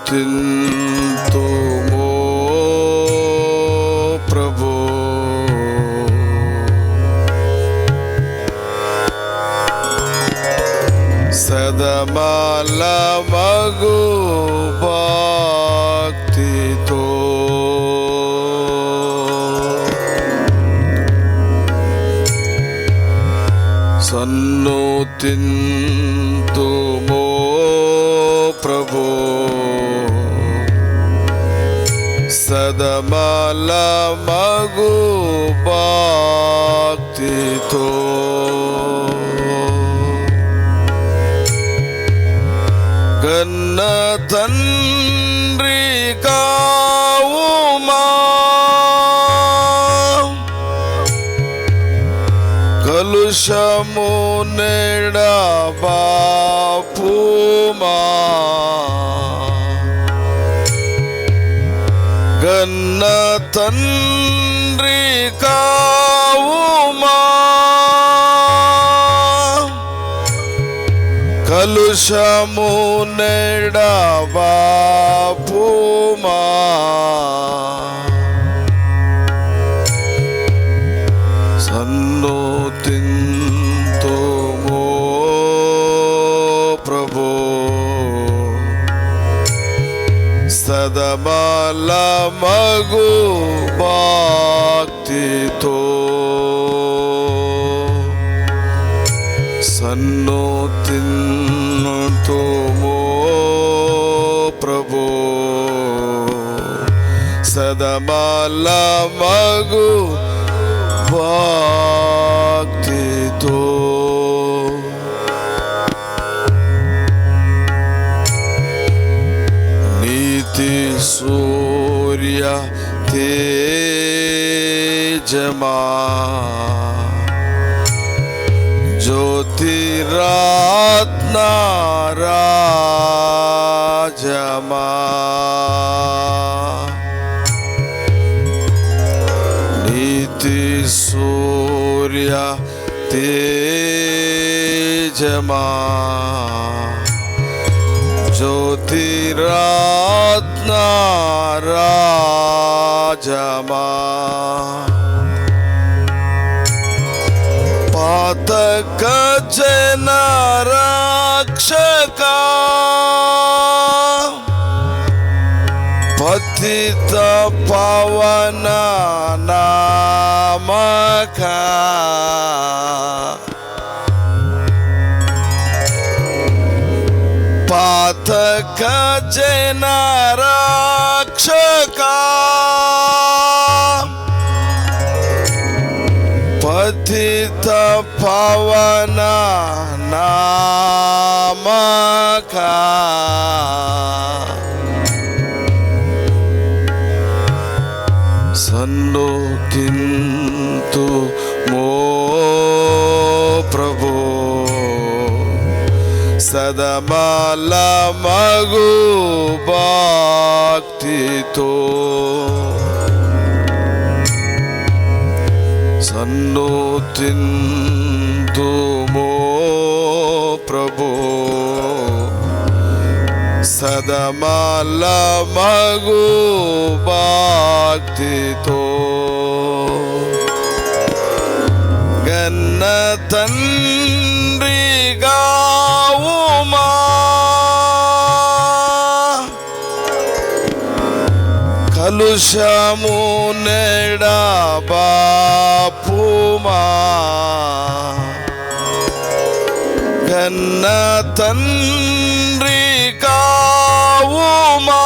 ತಿಂತುಮೋ ಪ್ರಭು ಸದಮಾಲ ಮಗು ಭಕ್ತಿತೋ ಸನ್ನು ತಿಂತುಮೋ ಪ್ರಭು ಸದಮಾಲ ಮಗು ಭಕ್ತಿತೋ గన్న తండ్రి కావుమా కలుషము నెడబాపుమా గన్న తండ్రి కావుమా కలుషము నెడబాపుమా సన్ను తింతుమో ప్రభు సదమాల మగు భక్తితో సన్ను తింతుమో ప్రభు సదమాల మగు భక్తితో నీతి సూర్య తేజమా జ్యోతిరత్న రాజమా నీతి సూర్య తేజమా జ్యోతిరత్న రాజమా పాతక జన రక్షక పతిత పవన నామక పాతక జన రక్షక పతిత పవన నామక సన్ను తింతుమో ప్రభు సదమాల మగు భక్తితో సన్ను తింతుమో ప్రభు సదమాల మగు భక్తితో గన్న తండ్రి గావుమా కలుషము నెడబాపుమా గన్న తండ్రి కావుమా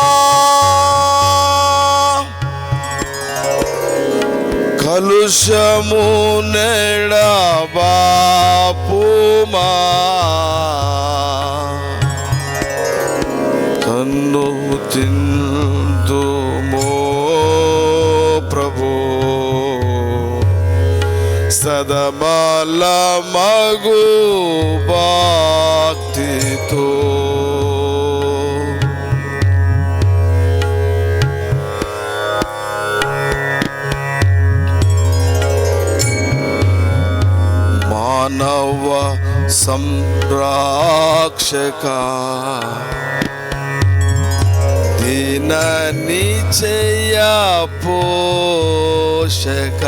కలుషము నెడబాపుమా తన్ను తింతుమో ప్రభు సదమాల మగు భక్తితో మానవ సంరక్షక నిశ్చయ పోషక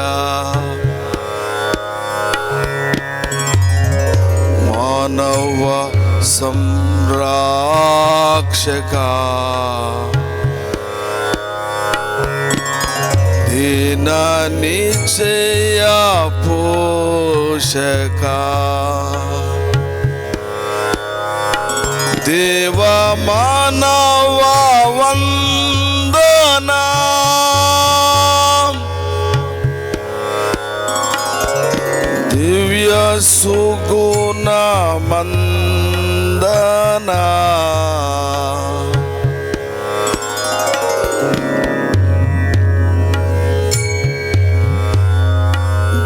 మానవ సంరక్షక దీన నిశ్చయ పోషక దేవ మానవ వందనా దివ్య సుగుణ మందనా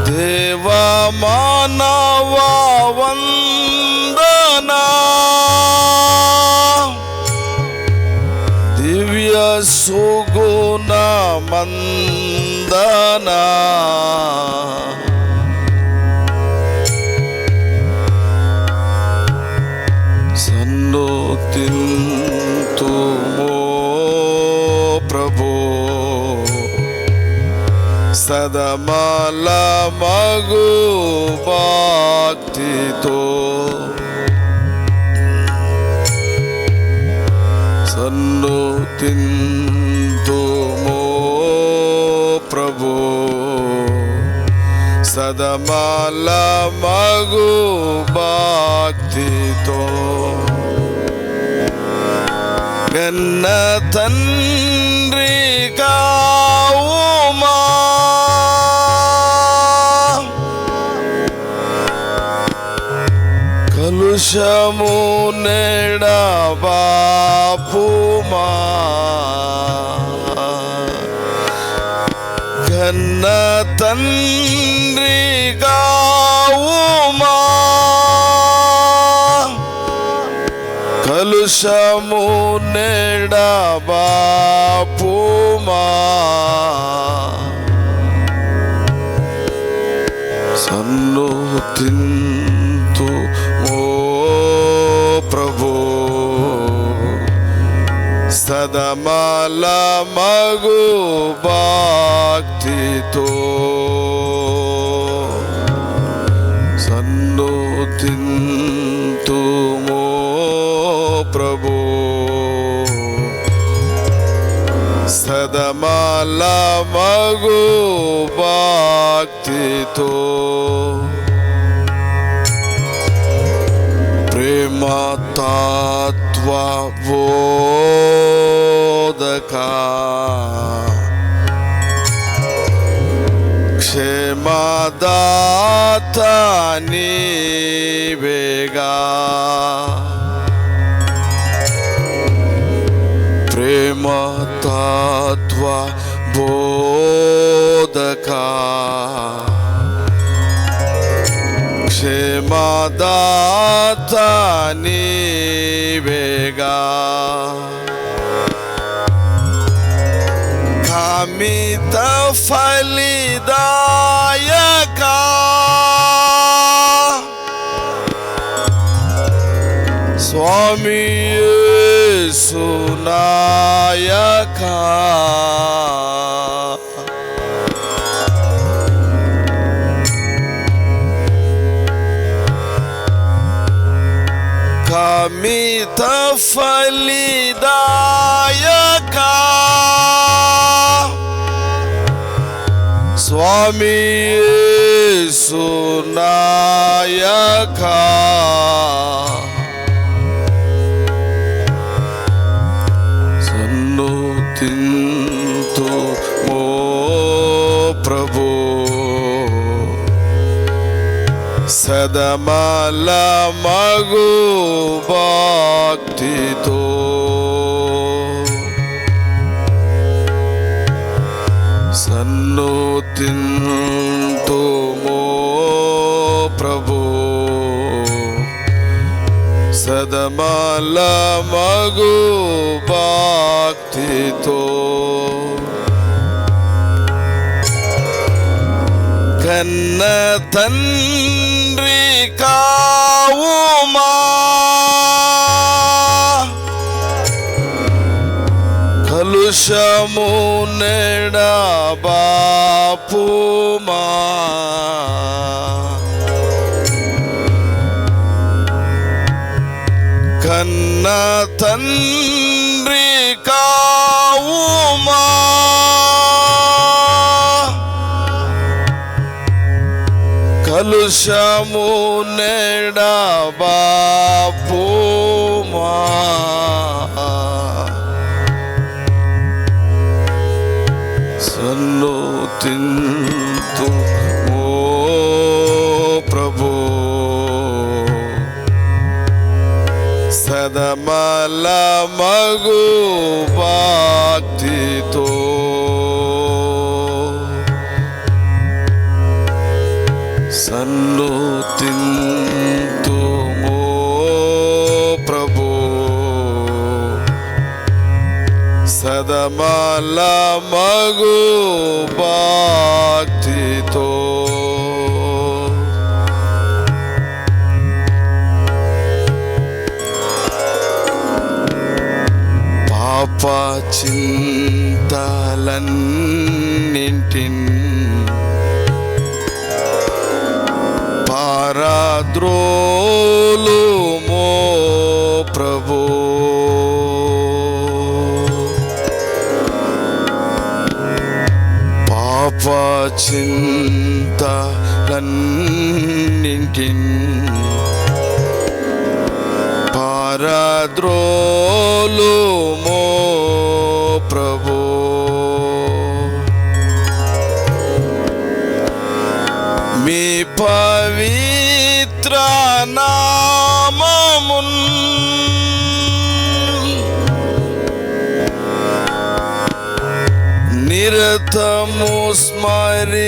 దేవ మానవ వందనా దివ్య సుగుణ మందనా సన్నుతింతుమో ప్రభో సదమలమగు భక్తితో సన్నుతింతుమో ప్రభో సదమలమగు భక్తితో కన్న తండ్రి కావుమా కలుషము నెడబాపుమా కన్న తండ్రి కావుమా కలుషము నెడబాపుమా సన్నుతింతుమో ప్రభో సదమలమగు భక్తితో సన్నుతింతుమో ప్రభో సదమలమగు భక్తితో ప్రేమ తత్వ బోధక క్షేమదాత నీవేగా ప్రేమ తత్వ బోధక క్షేమదాత నీవేగా కామిత ఫలిదాయక స్వామి యేసు నాయక కామిత ఫలిదాయక స్వామి యేసు నాయక సన్నుతింతుమో ప్రభో సదమలమగు భక్తితో సన్నుతింతుమో ప్రభో సదమలమగు భక్తితో కన్న తండ్రి కావుమా కలు కలుషము నెడబాపుమా కన్న తండ్రి కావుమా కలుషము నెడబాపుమా సన్నుతింతు ఓ ప్రభు సదమల మగు భక్తితో సన్నుతింతు ఓ ప్రభు సదమల మగు భక్తితో పాప చింతలన్నింటిన్ పారద్రోలుమో ప్రభు పాప చింతలన్నింటిన్ పారద్రోలుమో ప్రభు మీ పవిత్ర నామమున్ నిరతము స్మరించెదా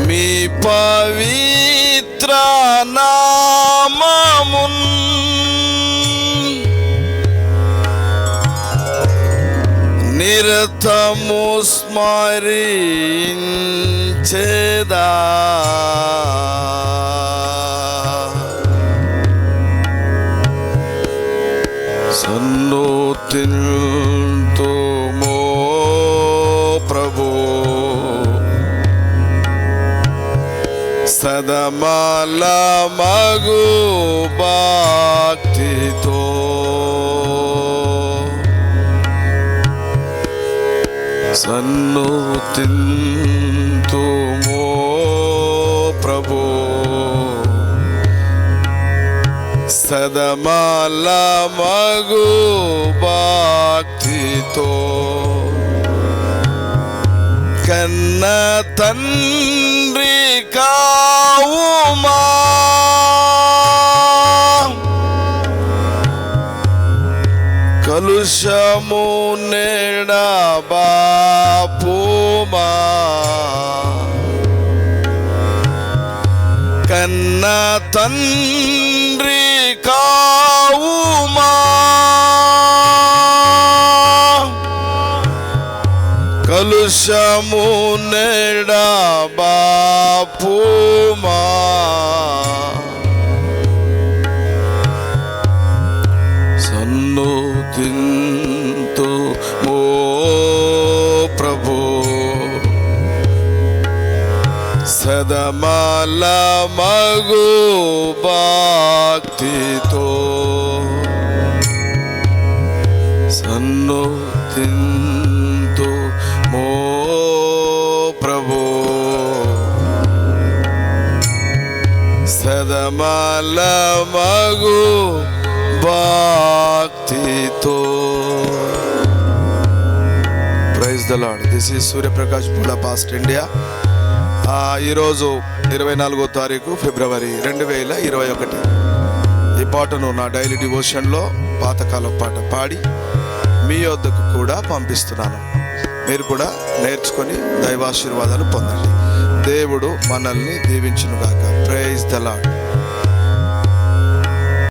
మీ పవిత్ర నామమున్ నిరతము స్మరించెదా సన్నుతింతుమో ప్రభు సదమల మగు భక్తితో సన్నుతింతుమో ప్రభు సదమల మగు భక్తితో కన్న తండ్రి కావుమా కలుషము నెడబాపుమా కన్న తండ్రి కావుమా కలుషము నెడబాపుమా సన్నుతింతుమో ప్రభు సదమల మగు భక్తితో సన్నుతింతుమో ప్రభు సదమల మగు భక్తితో. Praise the lord. This is Suryaprakash Poola past India. ఈరోజు 24వ తారీఖు ఫిబ్రవరి 2021. ఈ పాటను నా డైలీ డివోషన్లో పాతకాలం పాట పాడి మీ వద్దకు కూడా పంపిస్తున్నాను. మీరు కూడా నేర్చుకొని దైవాశీర్వాదాలు పొందండి. దేవుడు మనల్ని దీవించునుగాక. Praise the lord.